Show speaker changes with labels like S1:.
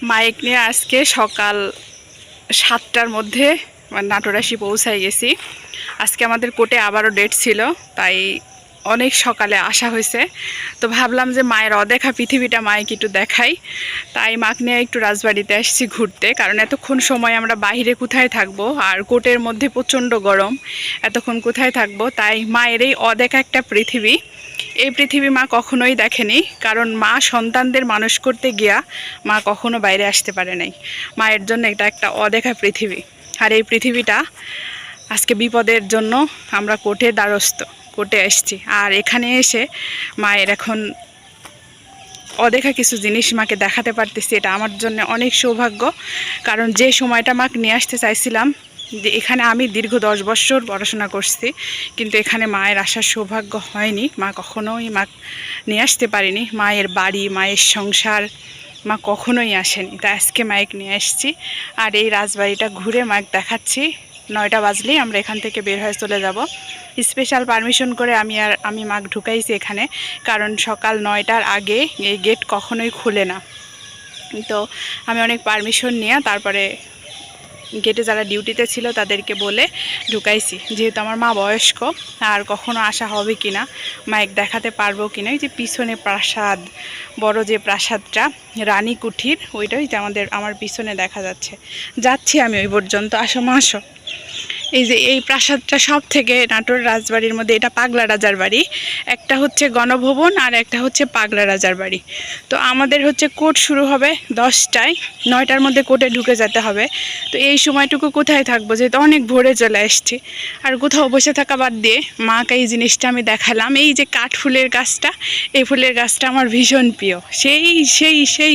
S1: Mic নিয়ে আজকে সকাল 7টার মধ্যে নাটোর আসি পৌঁছায় গেছি। আজকে আমাদের কোর্টে আবারও ডেট ছিল, তাই অনেক সকালে আসা হয়েছে। তো ভাবলাম যে মায়ের অদেখা পৃথিবীটা মায়েকে একটু দেখাই, তাই মাকে নিয়ে একটু রাজবাড়িতে আসছি ঘুরতে। কারণ এতক্ষণ সময় আমরা বাইরে কোথায় থাকবো, আর কোর্টের মধ্যে প্রচণ্ড গরম, এতক্ষণ কোথায় থাকবো। তাই মায়ের এই অদেখা একটা পৃথিবী, এই পৃথিবী মা কখনোই দেখেনি। কারণ মা সন্তানদের মানুষ করতে গিয়া মা কখনো বাইরে আসতে পারে নাই। মায়ের জন্য এটা একটা অদেখা পৃথিবী। আর এই পৃথিবীটা আজকে বিপদের জন্য আমরা কোর্টে আসছি। আর এখানে এসে মায়ের এখন অদেখা কিছু জিনিস মাকে দেখাতে পারতেছি, এটা আমার জন্য অনেক সৌভাগ্য। কারণ যে সময়টা মাকে নিয়ে আসতে চাইছিলাম, যে এখানে আমি দীর্ঘ 10 বছর পড়াশোনা করছি, কিন্তু এখানে মায়ের আসার সৌভাগ্য হয়নি। মা কখনোই মা নিয়ে আসতে পারিনি। মায়ের বাড়ি, মায়ের সংসার মা কখনোই আসেনি। তাই আজকে মাইক নিয়ে আসছি, আর এই রাজবাড়িটা ঘুরে মাইক দেখাচ্ছি। 9টা বাজলেই আমরা এখান থেকে বের হয়ে চলে যাব। স্পেশাল পারমিশন করে আমি মাকে ঢুকাইছি এখানে, কারণ সকাল 9টার আগে এই গেট কখনোই খুলে না। তো আমি অনেক পারমিশন নিয়ে তারপরে গেটে যারা ডিউটিতে ছিল তাদেরকে বলে ঢুকাইছি। যেহেতু আমার মা বয়স্ক, আর কখনো আসা হবে কি না, মাইক দেখাতে পারবো কি না। এই যে পিছনে প্রাসাদ, বড় যে প্রাসাদটা রানী কুঠির, ওইটাই যে আমার পিছনে দেখা যাচ্ছি আমি ওই পর্যন্ত। আসো মা আসো। এই যে এই প্রাসাদটা সব থেকে নাটোর রাজবাড়ির মধ্যে এটা পাগলা রাজার বাড়ি। একটা হচ্ছে গণভবন আর একটা হচ্ছে পাগলা রাজার বাড়ি। তো আমাদের হচ্ছে কোর্ট শুরু হবে 10টায়, 9টার মধ্যে কোর্টে ঢুকে যেতে হবে। তো এই সময়টুকু কোথায় থাকবো, যেহেতু অনেক ভোরে চলে আসছি। আর কোথাও বসে থাকা বাদ দিয়ে মাকে এই জিনিসটা আমি দেখালাম। এই যে কাঠ ফুলের গাছটা, এই ফুলের গাছটা আমার ভীষণ প্রিয়। সেই সেই সেই